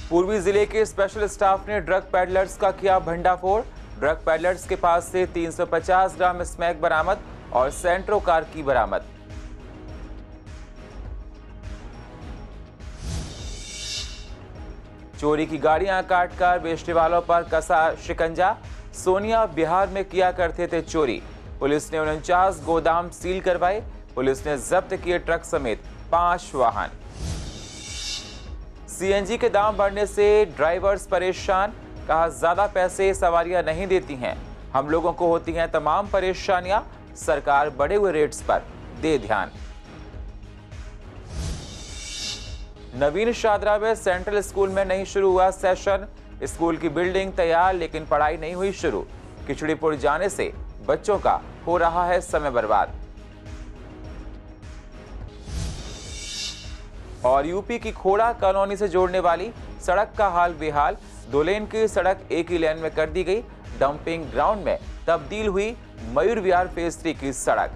पूर्वी जिले के स्पेशल स्टाफ ने ड्रग पैडलर्स का किया भंडाफोड़। ड्रग पैडलर्स के पास से 350 ग्राम स्मैक बरामद और सेंट्रो कार की बरामद। चोरी की गाड़ियां काटकर बेचने वालों पर कसा शिकंजा। सोनिया बिहार में किया करते थे चोरी। पुलिस ने 49 गोदाम सील करवाए। पुलिस ने जब्त किए ट्रक समेत 5 वाहन। सीएनजी के दाम बढ़ने से ड्राइवर्स परेशान। कहा, ज्यादा पैसे सवारियां नहीं देती हैं, हम लोगों को होती हैं तमाम परेशानियां। सरकार बढ़े हुए रेट्स पर दे ध्यान। नवीन शादरा में सेंट्रल स्कूल में नहीं शुरू हुआ सेशन। स्कूल की बिल्डिंग तैयार लेकिन पढ़ाई नहीं हुई शुरू। खिचड़ीपुर जाने से बच्चों का हो रहा है समय बर्बाद। और यूपी की खोड़ा कॉलोनी से जोड़ने वाली सड़क का हाल बेहाल। 2 लेन की सड़क एक ही लेन में कर दी गई। डंपिंग ग्राउंड में तब्दील हुई मयूर विहार फेज 3 की सड़क।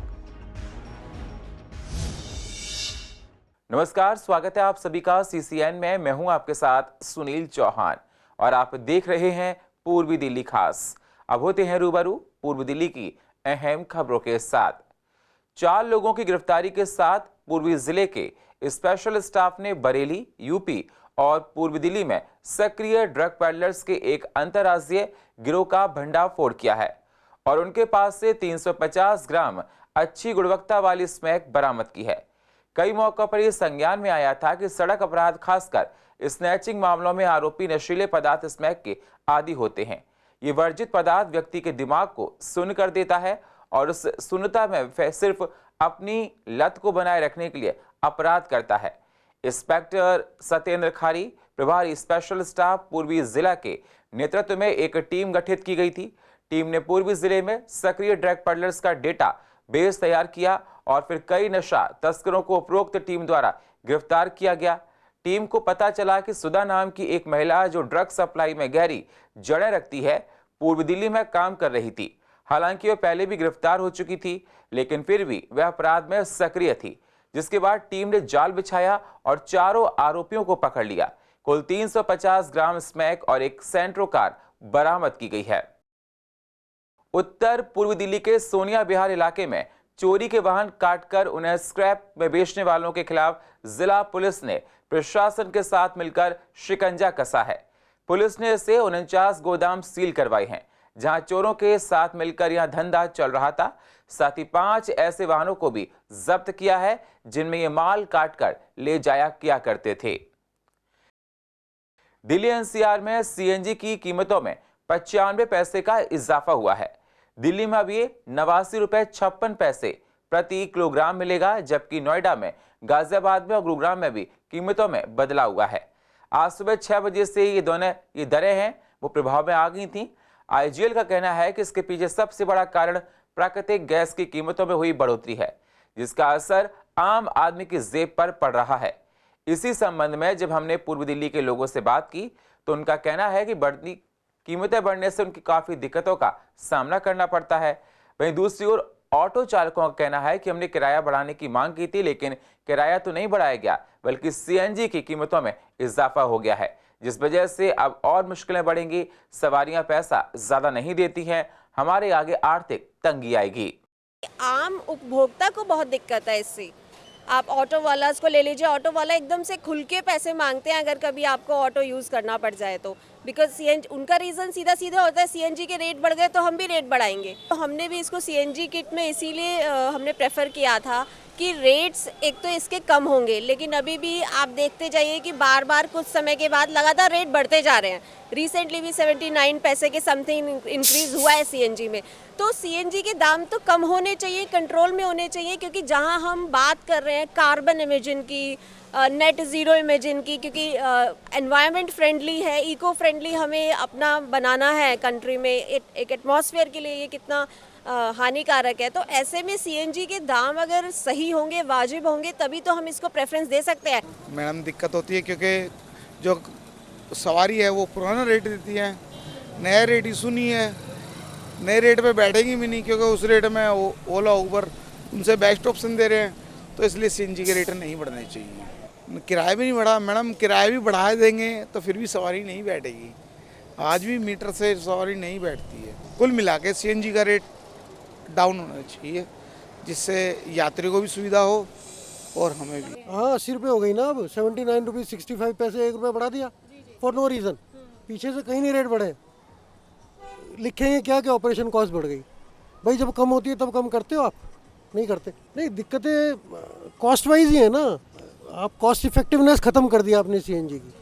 नमस्कार, स्वागत है आप सभी का सीसीएन में। मैं हूं आपके साथ सुनील चौहान और आप देख रहे हैं पूर्वी दिल्ली खास। अब होते हैं रूबरू पूर्वी दिल्ली की अहम खबरों के साथ। 4 लोगों की गिरफ्तारी के साथ पूर्वी जिले के स्पेशल स्टाफ ने बरेली, यूपी और पूर्वी दिल्ली में सक्रिय ड्रग पैडलर्स के एक अंतर्राज्यीय गिरोह का भंडाफोड़ किया है और उनके पास से 350 ग्राम अच्छी गुणवत्ता वाली स्मैक बरामद की है। कई मौकों पर यह संज्ञान में आया था कि सड़क अपराध, खासकर स्नैचिंग मामलों में आरोपी नशीले पदार्थ स्मैक के आदी होते हैं। ये वर्जित पदार्थ व्यक्ति के दिमाग को सुन्न कर देता है और उस सुन्नता में सिर्फ अपनी लत को बनाए रखने के लिए अपराध करता है। इंस्पेक्टर सत्येंद्र खारी, प्रभारी स्पेशल स्टाफ पूर्वी जिला के नेतृत्व में एक टीम गठित की गई थी। टीम ने पूर्वी जिले में सक्रिय ड्रग पैडलर्स का डेटा बेस तैयार किया और फिर कई नशा तस्करों को उपरोक्त टीम द्वारा गिरफ्तार किया गया। टीम को पता चला कि सुधा नाम की एक महिला जो ड्रग सप्लाई में गहरी जड़ें रखती है, पूर्वी दिल्ली में काम कर रही थी। हालांकि वह पहले भी गिरफ्तार हो चुकी थी, लेकिन फिर भी वह अपराध में सक्रिय थी, जिसके बाद टीम ने जाल बिछाया और चारों आरोपियों को पकड़ लिया। कुल 350 ग्राम स्मैक और एक सेंट्रो कार बरामद की गई है। उत्तर पूर्वी दिल्ली के सोनिया बिहार इलाके में चोरी के वाहन काटकर उन्हें स्क्रैप में बेचने वालों के खिलाफ जिला पुलिस ने प्रशासन के साथ मिलकर शिकंजा कसा है। पुलिस ने इसे 49 गोदाम सील करवाए हैं, जहां चोरों के साथ मिलकर यह धंधा चल रहा था। साथ ही 5 ऐसे वाहनों को भी जब्त किया है जिनमें ये माल काटकर ले जाया किया करते थे। दिल्ली एनसीआर में सीएनजी की कीमतों में 95 पैसे का इजाफा हुआ है। दिल्ली में अब ये 89 रुपए 56 पैसे प्रति किलोग्राम मिलेगा, जबकि नोएडा में, गाजियाबाद में और गुरुग्राम में भी कीमतों में बदलाव हुआ है। आज सुबह 6 बजे से ये दरें हैं वो प्रभाव में आ गई थी। आईजीएल का कहना है कि इसके पीछे सबसे बड़ा कारण प्राकृतिक गैस की कीमतों में हुई बढ़ोतरी है, जिसका असर आम आदमी की जेब पर पड़ रहा है। इसी संबंध में जब हमने पूर्वी दिल्ली के लोगों से बात की तो उनका कहना है कि कीमतें बढ़ने से उनकी काफी दिक्कतों का सामना करना पड़ता है। वहीं दूसरी ओर ऑटो चालकों का कहना है कि हमने किराया बढ़ाने की मांग की थी, लेकिन किराया तो नहीं बढ़ाया गया, बल्कि सीएनजी की कीमतों में इजाफा हो गया है, जिस वजह से अब और मुश्किलें बढ़ेंगी। सवारियां पैसा ज्यादा नहीं देती हैं, हमारे आगे आर्थिक तंगी आएगी। आम उपभोक्ता को बहुत दिक्कत है इससे। आप ऑटो वाला को ले लीजिए, ऑटो वाला एकदम से खुल के पैसे मांगते हैं अगर कभी आपको ऑटो यूज़ करना पड़ जाए तो, बिकॉज सीएनजी उनका रीज़न सीधा सीधा होता है, सीएनजी के रेट बढ़ गए तो हम भी रेट बढ़ाएंगे। तो हमने भी इसको सीएनजी किट में इसीलिए हमने प्रेफर किया था कि रेट्स एक तो इसके कम होंगे, लेकिन अभी भी आप देखते जाइए कि बार बार कुछ समय के बाद लगातार रेट बढ़ते जा रहे हैं। रिसेंटली भी 79 पैसे के समथिंग इंक्रीज हुआ है सीएनजी में। तो सीएनजी के दाम तो कम होने चाहिए, कंट्रोल में होने चाहिए, क्योंकि जहां हम बात कर रहे हैं कार्बन इमिजन की, नेट ज़ीरो इमिजन की, क्योंकि एनवायरनमेंट फ्रेंडली है, इको फ्रेंडली हमें अपना बनाना है कंट्री में, एक एटमॉस्फेयर के लिए ये कितना हानिकारक है। तो ऐसे में सीएनजी के दाम अगर सही होंगे, वाजिब होंगे, तभी तो हम इसको प्रेफरेंस दे सकते हैं। मैडम दिक्कत होती है क्योंकि जो सवारी है वो पुराना रेट देती है, नया रेट इशू नहीं है, नए रेट पे बैठेगी भी नहीं, क्योंकि उस रेट में ओला उबर उनसे बेस्ट ऑप्शन दे रहे हैं, तो इसलिए सीएनजी के रेट नहीं बढ़ने चाहिए। किराया भी नहीं बढ़ा मैडम, किराया भी बढ़ा देंगे तो फिर भी सवारी नहीं बैठेगी। आज भी मीटर से सवारी नहीं बैठती है। कुल मिला के CNG का रेट डाउन होना चाहिए, जिससे यात्री को भी सुविधा हो और हमें भी। हाँ 80 रुपये हो गई ना अब, 79 रुपीज़ 65 पैसे, 1 रुपये बढ़ा दिया फॉर नो रीज़न। पीछे से कहीं नहीं रेट बढ़े, लिखेंगे क्या कि ऑपरेशन कॉस्ट बढ़ गई। भाई जब कम होती है तब कम करते हो आप? नहीं करते। नहीं, दिक्कतें कॉस्ट वाइज ही है ना। आप कॉस्ट इफेक्टिवनेस ख़त्म कर दिया आपने CNG की,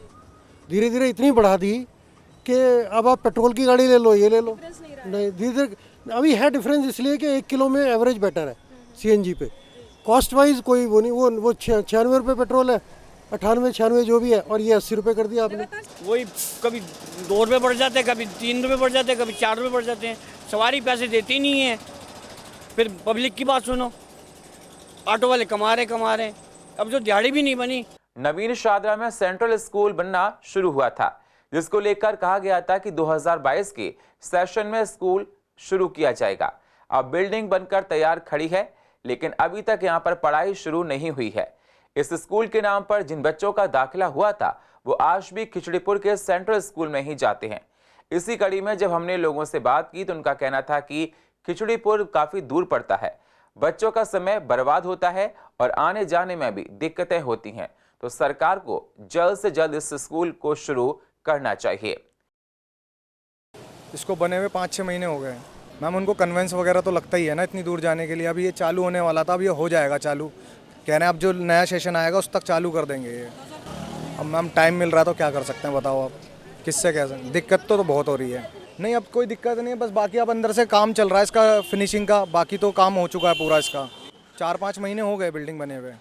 धीरे धीरे इतनी बढ़ा दी कि अब आप पेट्रोल की गाड़ी ले लो, ये ले लो, नहीं धीरे धीरे अभी है डिफरेंस, इसलिए कि 1 किलो में एवरेज बेटर है CNG पे। कॉस्ट वाइज कोई वो नहीं, वो 96 रुपये पेट्रोल है, 98 96 जो भी है, और ये 80 रुपये कर दिया आपने। वही कभी 2 रुपये बढ़ जाते हैं, कभी 3 रुपये बढ़ जाते हैं, कभी 4 रुपये बढ़ जाते हैं। सवारी पैसे देती नहीं है। फिर पब्लिक की बात सुनो, ऑटो वाले कमा रहे, अब जो दिहाड़ी भी नहीं बनी। नवीन शादरा में सेंट्रल स्कूल बनना शुरू हुआ था, जिसको लेकर कहा गया था कि 2022 के सेशन में स्कूल शुरू किया जाएगा। अब बिल्डिंग बनकर तैयार खड़ी है, लेकिन अभी तक यहां पर पढ़ाई शुरू नहीं हुई है। इस स्कूल के नाम पर जिन बच्चों का दाखिला हुआ था वो आज भी खिचड़ीपुर के सेंट्रल स्कूल में ही जाते हैं। इसी कड़ी में जब हमने लोगों से बात की तो उनका कहना था कि खिचड़ीपुर काफी दूर पड़ता है, बच्चों का समय बर्बाद होता है और आने जाने में भी दिक्कतें होती हैं, तो सरकार को जल्द से जल्द इस स्कूल को शुरू करना चाहिए। इसको बने हुए 5-6 महीने हो गए मैम। उनको कन्वेंस वगैरह तो लगता ही है ना इतनी दूर जाने के लिए। अभी ये चालू होने वाला था, अब ये हो जाएगा चालू, कह रहे हैं अब जो नया सेशन आएगा उस तक चालू कर देंगे ये। अब मैम टाइम मिल रहा है तो क्या कर सकते हैं बताओ आप, किससे कह सकते हैं। दिक्कत तो बहुत हो रही है। नहीं अब कोई दिक्कत नहीं है, बस बाकी अब अंदर से काम चल रहा है इसका फिनिशिंग का, बाकी तो काम हो चुका है पूरा इसका। 4-5 महीने हो गए बिल्डिंग बने हुए।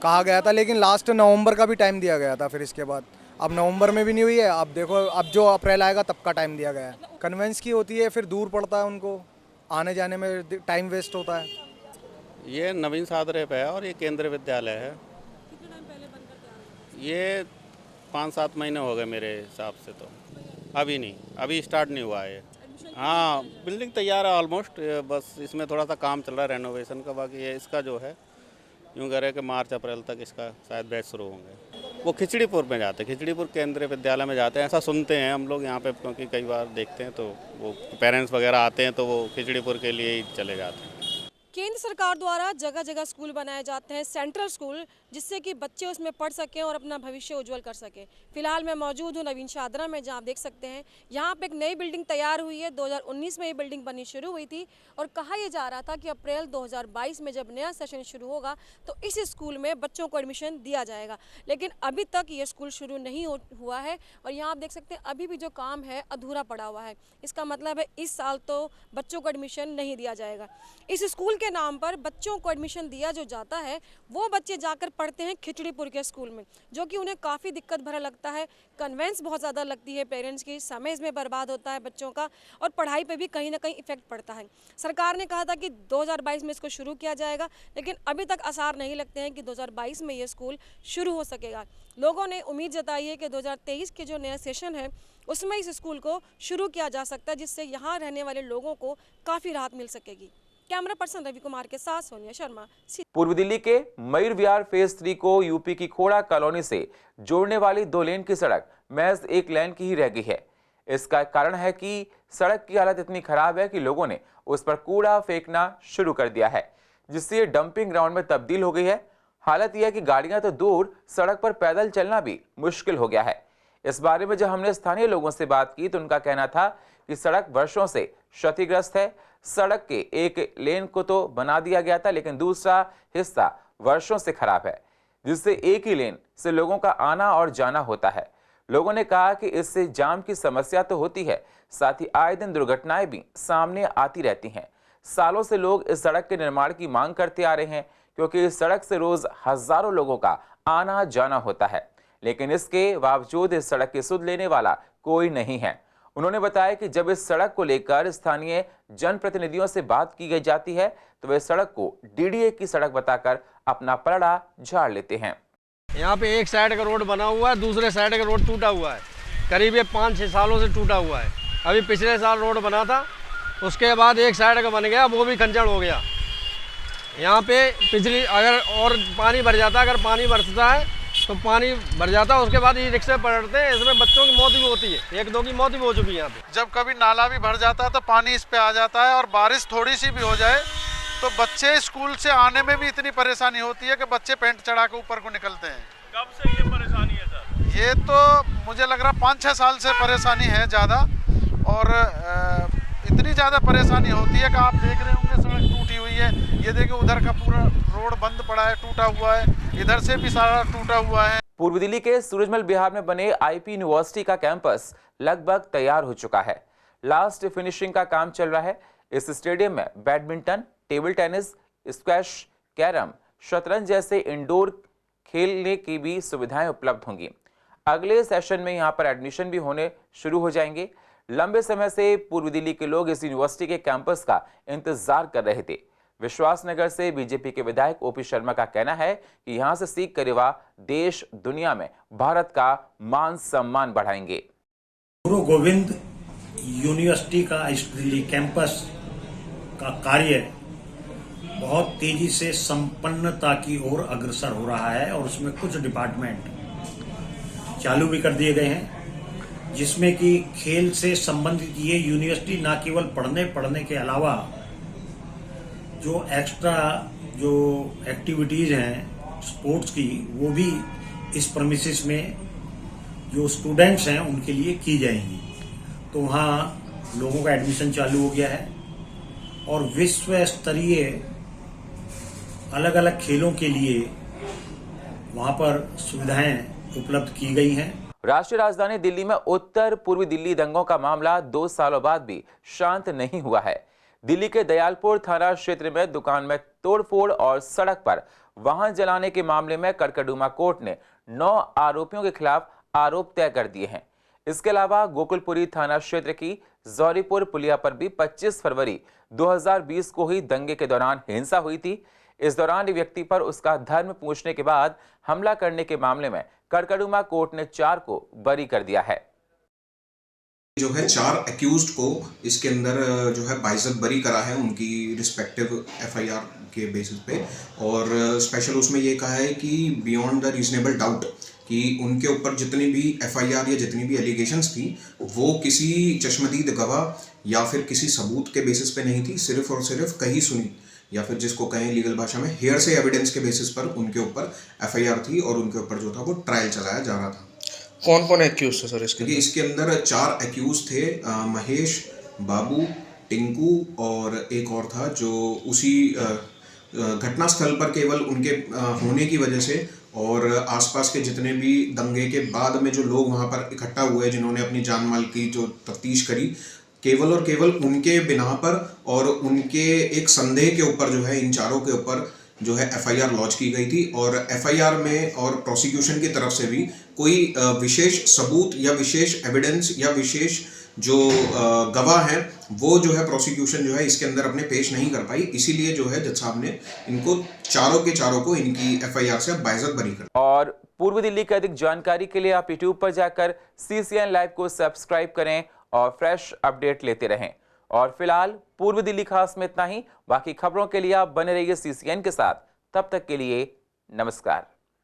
कहा गया था लेकिन लास्ट नवंबर का भी टाइम दिया गया था, फिर इसके बाद अब नवंबर में भी नहीं हुई है। अब देखो अब जो अप्रैल आएगा तब का टाइम दिया गया है। कन्वेंस की होती है, फिर दूर पड़ता है, उनको आने जाने में टाइम वेस्ट होता है। ये नवीन सादरे पे है और ये केंद्रीय विद्यालय है। ये 5-7 महीने हो गए मेरे हिसाब से, तो अभी नहीं, अभी स्टार्ट नहीं हुआ है। हाँ बिल्डिंग तैयार है ऑलमोस्ट, बस इसमें थोड़ा सा काम चल रहा है रेनोवेशन का। बाकी ये इसका जो है यूँ कह रहे कि मार्च अप्रैल तक इसका शायद बैच शुरू होंगे। वो खिचड़ीपुर में जाते हैं, खिचड़ीपुर केंद्रीय विद्यालय में जाते हैं, ऐसा सुनते हैं हम लोग यहाँ पे, क्योंकि कई बार देखते हैं तो वो पेरेंट्स वगैरह आते हैं तो वो खिचड़ीपुर के लिए ही चले जाते हैं। केंद्र सरकार द्वारा जगह जगह स्कूल बनाए जाते हैं, सेंट्रल स्कूल, जिससे कि बच्चे उसमें पढ़ सकें और अपना भविष्य उज्जवल कर सकें। फिलहाल मैं मौजूद हूँ नवीन शादरा में, जहाँ आप देख सकते हैं यहाँ पे एक नई बिल्डिंग तैयार हुई है। 2019 में ये बिल्डिंग बननी शुरू हुई थी और कहा यह जा रहा था कि अप्रैल 2022 में जब नया सेशन शुरू होगा तो इस स्कूल में बच्चों को एडमिशन दिया जाएगा, लेकिन अभी तक ये स्कूल शुरू नहीं हुआ है। और यहाँ आप देख सकते हैं अभी भी जो काम है अधूरा पड़ा हुआ है। इसका मतलब है इस साल तो बच्चों को एडमिशन नहीं दिया जाएगा। इस स्कूल के नाम पर बच्चों को एडमिशन दिया जो जाता है वो बच्चे जाकर पढ़ते हैं खिचड़ीपुर के स्कूल में, जो कि उन्हें काफ़ी दिक्कत भरा लगता है। कन्वेंस बहुत ज़्यादा लगती है पेरेंट्स की, समय इसमें बर्बाद होता है बच्चों का और पढ़ाई पे भी कहीं ना कहीं इफेक्ट पड़ता है। सरकार ने कहा था कि 2022 में इसको शुरू किया जाएगा, लेकिन अभी तक आसार नहीं लगते हैं कि 2022 में ये स्कूल शुरू हो सकेगा। लोगों ने उम्मीद जताई है कि 2023 के जो नया सेशन है उसमें इस स्कूल को शुरू किया जा सकता है, जिससे यहाँ रहने वाले लोगों को काफ़ी राहत मिल सकेगी। कैमरा पर्सन रवि कुमार के साथ सोनिया शर्मा। पूर्व दिल्ली के मयूर विहार फेज 3 को यूपी की खोड़ा कॉलोनी से जोड़ने वाली 2 लेन की सड़क महज 1 लेन की ही रह गई है। इसका कारण है कि सड़क की हालत इतनी खराब है कि लोगों ने उस पर कूड़ा फेंकना शुरू कर दिया है, जिससे ये डंपिंग ग्राउंड में तब्दील हो गई है। हालत यह है कि गाड़ियां तो दूर, सड़क पर पैदल चलना भी मुश्किल हो गया है। इस बारे में जब हमने स्थानीय लोगों से बात की तो उनका कहना था कि सड़क वर्षों से क्षतिग्रस्त है। सड़क के एक लेन को तो बना दिया गया था, लेकिन दूसरा हिस्सा वर्षों से खराब है, जिससे एक ही लेन से लोगों का आना और जाना होता है। लोगों ने कहा कि इससे जाम की समस्या तो होती है, साथ ही आए दिन दुर्घटनाएं भी सामने आती रहती हैं। सालों से लोग इस सड़क के निर्माण की मांग करते आ रहे हैं, क्योंकि इस सड़क से रोज हजारों लोगों का आना जाना होता है, लेकिन इसके बावजूद इस सड़क की सुध लेने वाला कोई नहीं है। उन्होंने बताया कि जब इस सड़क को लेकर स्थानीय जनप्रतिनिधियों से बात की गई जाती है तो वे सड़क को डीडीए की सड़क बताकर अपना पलड़ा झाड़ लेते हैं। यहाँ पे एक साइड का रोड बना हुआ है, दूसरे साइड का रोड टूटा हुआ है, करीब ये 5-6 सालों से टूटा हुआ है। अभी पिछले साल रोड बना था, उसके बाद एक साइड का बन गया, वो भी खंचड़ हो गया। यहाँ पे पिछली अगर और पानी भर जाता है, अगर पानी बरसता है तो पानी भर जाता है, उसके बाद ये रिक्शे पलटते हैं, इसमें बच्चों की मौत भी होती है, 1-2 की मौत भी हो चुकी है यहाँ पे। जब कभी नाला भी भर जाता है तो पानी इस पे आ जाता है, और बारिश थोड़ी सी भी हो जाए तो बच्चे स्कूल से आने में भी इतनी परेशानी होती है कि बच्चे पैंट चढ़ा के ऊपर को निकलते हैं। कब से ये परेशानी है सर? ये तो मुझे लग रहा 5-6 साल से परेशानी है ज़्यादा, और इतनी ज़्यादा परेशानी होती है कि आप देख रहे होंगे सड़क टूटी हुई है। ये देखिए उधर का पूरा रोड बंद पड़ा है, टूटा हुआ है, इधर से भी सारा टूटा हुआ है। पूर्वी दिल्ली के सूरजमल बिहार में बने आईपी यूनिवर्सिटी का कैंपस लगभग तैयार हो चुका है। लास्ट फिनिशिंग का काम चल रहा है। इस स्टेडियम में badminton, table tennis, squash, carrom, शतरंज जैसे इंडोर खेलने की भी सुविधाएं उपलब्ध होंगी। अगले सेशन में यहां पर एडमिशन भी होने शुरू हो जाएंगे। लंबे समय से पूर्वी दिल्ली के लोग इस यूनिवर्सिटी के कैंपस का इंतजार कर रहे थे। विश्वासनगर से बीजेपी के विधायक ओपी शर्मा का कहना है कि यहां से सीख कर युवा देश दुनिया में भारत का मान सम्मान बढ़ाएंगे। गुरु गोविंद यूनिवर्सिटी का ईस्ट दिल्ली कैंपस का कार्य बहुत तेजी से संपन्नता की ओर अग्रसर हो रहा है और उसमें कुछ डिपार्टमेंट चालू भी कर दिए गए हैं, जिसमें कि खेल से संबंधित ये यूनिवर्सिटी न केवल पढ़ने के अलावा जो एक्स्ट्रा जो एक्टिविटीज हैं स्पोर्ट्स की, वो भी इस प्रेमिसेस में जो स्टूडेंट्स हैं उनके लिए की जाएंगी। तो वहाँ लोगों का एडमिशन चालू हो गया है और विश्व स्तरीय अलग अलग खेलों के लिए वहाँ पर सुविधाएं उपलब्ध की गई हैं। राष्ट्रीय राजधानी दिल्ली में उत्तर पूर्वी दिल्ली दंगों का मामला 2 सालों बाद भी शांत नहीं हुआ है। दिल्ली के दयालपुर थाना क्षेत्र में दुकान में तोड़फोड़ और सड़क पर वाहन जलाने के मामले में कड़कड़डूमा कोर्ट ने 9 आरोपियों के खिलाफ आरोप तय कर दिए हैं। इसके अलावा गोकुलपुरी थाना क्षेत्र की जौरीपुर पुलिया पर भी 25 फरवरी 2020 को ही दंगे के दौरान हिंसा हुई थी। इस दौरान व्यक्ति पर उसका धर्म पूछने के बाद हमला करने के मामले में कड़कड़डूमा कोर्ट ने 4 को बरी कर दिया है। जो है 4 एक्यूज्ड को इसके अंदर जो है बाइज्जत बरी करा है उनकी रिस्पेक्टिव एफआईआर के बेसिस पे, और स्पेशल उसमें ये कहा है कि बियॉन्ड द रीजनेबल डाउट कि उनके ऊपर जितनी भी एफआईआर या जितनी भी एलिगेशंस थी वो किसी चश्मदीद गवाह या फिर किसी सबूत के बेसिस पे नहीं थी, सिर्फ और सिर्फ कही सुनी या फिर जिसको कहें लीगल भाषा में हेयर से एविडेंस के बेसिस पर उनके ऊपर एफआईआर थी और उनके ऊपर जो था वो ट्रायल चलाया जा रहा था। कौन कौन एक्यूज थे सर इसके? इसके अंदर 4 एक्यूज थे, महेश, बाबू, टिंकू और एक और था जो उसी घटनास्थल पर केवल उनके होने की वजह से और आसपास के जितने भी दंगे के बाद में जो लोग वहां पर इकट्ठा हुए जिन्होंने अपनी जान माल की जो तफ्तीश करी, केवल और केवल उनके बिना पर और उनके एक संदेह के ऊपर जो है इन चारों के ऊपर जो है एफआईआर लॉन्च की गई थी। और एफआईआर में और प्रोसिक्यूशन की तरफ से भी कोई विशेष सबूत या विशेष एविडेंस या विशेष जो गवाह हैं वो जो है प्रोसिक्यूशन जो है इसके अंदर अपने पेश नहीं कर पाई, इसीलिए जो है जज साहब ने इनको चारों के चारों को इनकी एफआईआर से बाइज्जत बरी कर। और पूर्वी दिल्ली की अधिक जानकारी के लिए आप यूट्यूब पर जाकर CCN लाइव को सब्सक्राइब करें और फ्रेश अपडेट लेते रहें। और फिलहाल पूर्वी दिल्ली खास में इतना ही। बाकी खबरों के लिए आप बने रहिए CCN के साथ। तब तक के लिए नमस्कार।